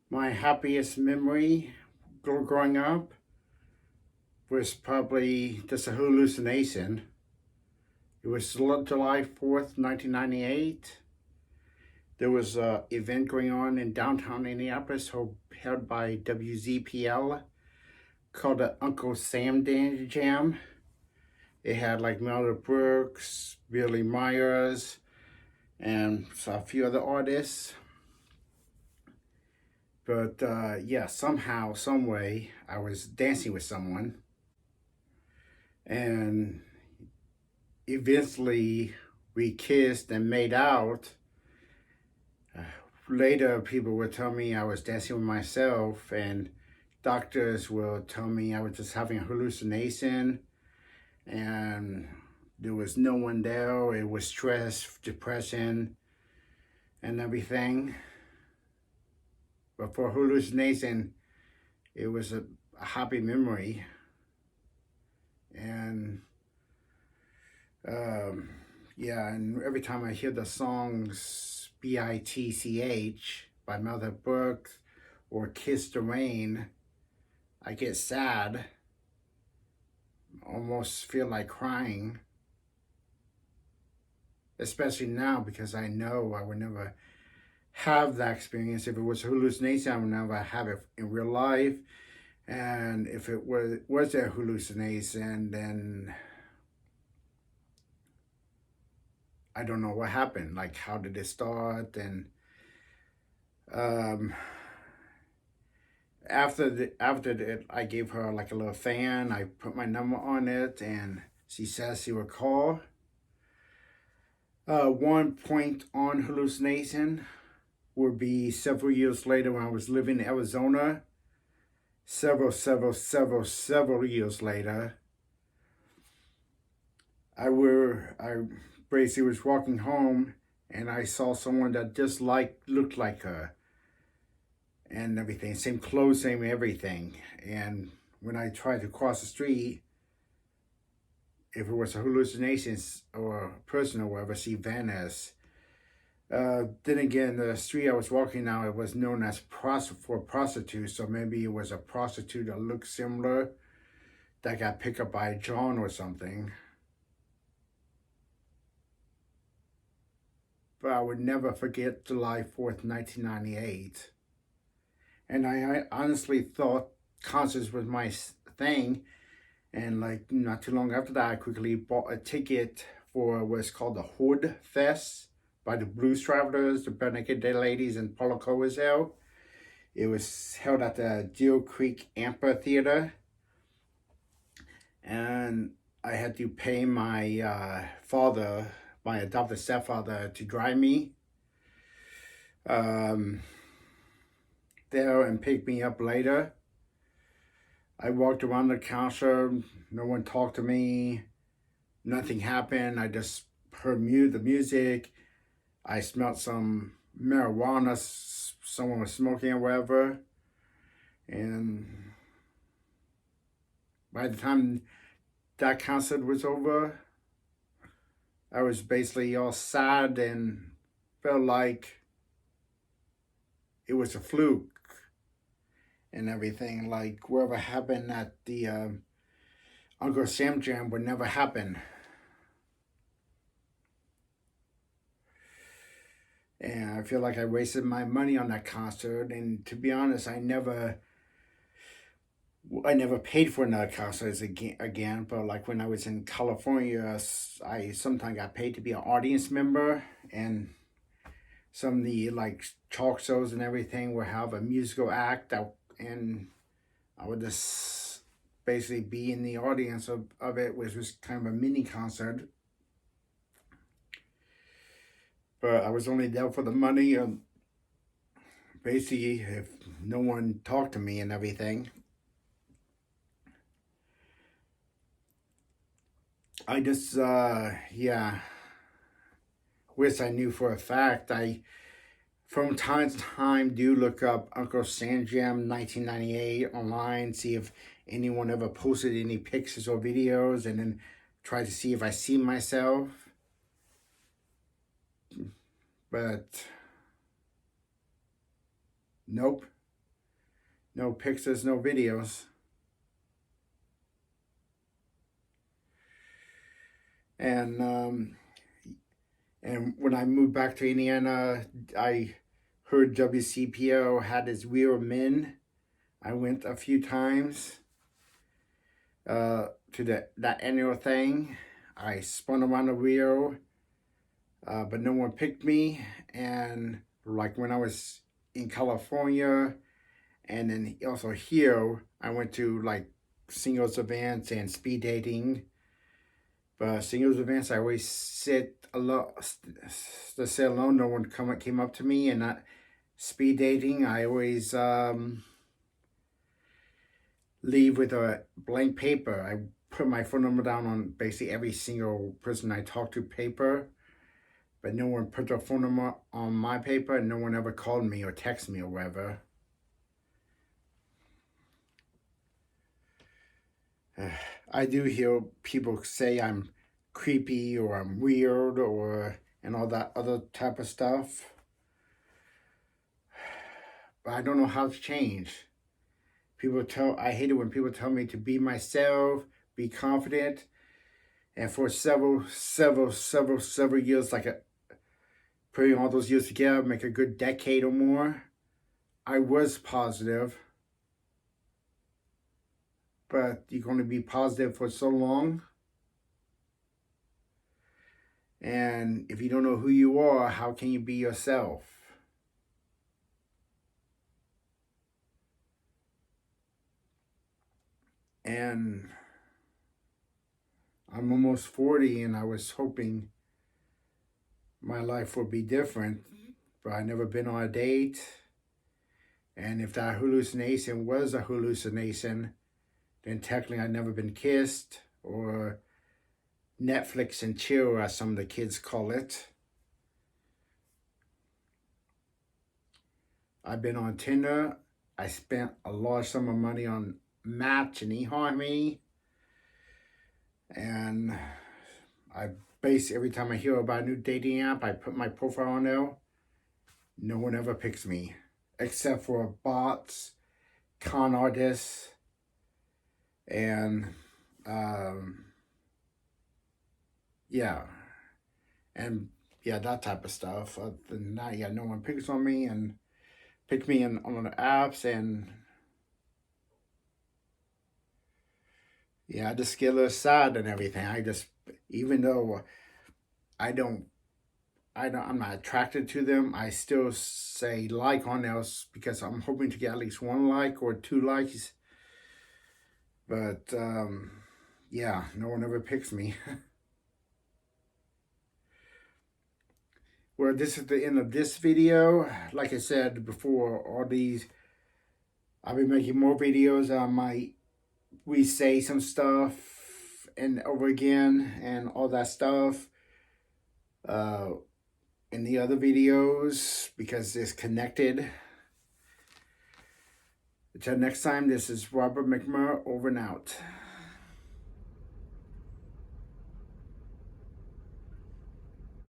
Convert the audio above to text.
My happiest memory growing up was probably just a hallucination. It was July 4th, 1998. There was an event going on in downtown Indianapolis held by WZPL called the Uncle Sam Jam. It had like Mel Brooks, Billy Myers, and a few other artists. But yeah, somehow, some way, I was dancing with someone, and eventually we kissed and made out. Uh, Later, people would tell me I was dancing with myself, and doctors will tell me I was just having a hallucination, and there was no one there. It was stress, depression, and everything. But for hallucination, it was a happy memory. And um, yeah, and every time I hear the songs Bitch by Mother Brooks or Kiss the Rain, I get sad, almost feel like crying, especially now because I know I would never have that experience. If it was a hallucination, I would never have it in real life. And if it was a hallucination, then I don't know what happened. Like, how did it start? And um, I gave her like a little fan. I put my number on it, and she says she would call. One point on hallucination would be several years later when I was living in Arizona. Several years later, I basically was walking home, and I saw someone that just looked like her and everything, same clothes, same everything. And when I tried to cross the street, if it was a hallucination or a person or whatever, she vanished. Then again, the street I was walking now, it was known as for prostitutes, so maybe it was a prostitute that looked similar that got picked up by John or something. But I would never forget July 4th, 1998. And I honestly thought concerts was my thing. And like not too long after that, I quickly bought a ticket for what's called the Hood Fest by the Blues Travelers, the Bare Naked Day Ladies, and Paulo Coelho. It was held at the Deal Creek Amphitheater. And I had to pay my father, my adopted stepfather, to drive me there and pick me up later. I walked around the concert. No one talked to me. Nothing happened. I just heard the music. I smelled some marijuana. Someone was smoking or whatever. And by the time that concert was over, I was basically all sad and felt like it was a fluke and everything. Like whatever happened at the Uncle Sam Jam would never happen. And I feel like I wasted my money on that concert. And to be honest, I never paid for another concert again. But like when I was in California, I sometimes got paid to be an audience member, and some of the like talk shows and everything would have a musical act and I would just basically be in the audience of it, which was kind of a mini concert. But I was only there for the money. Basically, if no one talked to me and everything, I just, yeah, wish I knew for a fact. I, from time to time, do look up Uncle Sam Jam 1998 online, see if anyone ever posted any pictures or videos, and then try to see if I see myself. But nope, no pictures, no videos. And when I moved back to Indiana, I heard WCPO had this Wheel of Men. I went a few times to that annual thing. I spun around the wheel, but no one picked me. And like when I was in California, and then also here, I went to like singles events and speed dating. But singles events, I always sit alone. To sit alone, no one came up to me. And not speed dating, I always leave with a blank paper. I put my phone number down on basically every single person I talk to paper, but no one put their phone number on my paper, and no one ever called me or texted me or whatever. I do hear people say I'm creepy or I'm weird and all that other type of stuff. But I don't know how to change. I hate it when people tell me to be myself, be confident. And for several years, putting all those years together, make a good decade or more, I was positive. But you're going to be positive for so long. And if you don't know who you are, how can you be yourself? And I'm almost 40, and I was hoping my life would be different, but I never been on a date. And if that hallucination was a hallucination, then technically I'd never been kissed, or Netflix and chill, as some of the kids call it. I've been on Tinder. I spent a large sum of money on Match and eHarmony. And I every time I hear about a new dating app, I put my profile on there. No one ever picks me, except for bots, con artists, and that type of stuff. Other than that, no one picks on me and pick me on the apps, and I just get a little sad and everything. Even though I'm not attracted to them, I still say like on else because I'm hoping to get at least 1 like or 2 likes. But no one ever picks me. Well, this is the end of this video. Like I said before, I'll be making more videos. I might re-say some stuff and over again and all that stuff in the other videos because it's connected. Until next time, this is Robert McMurray, over and out.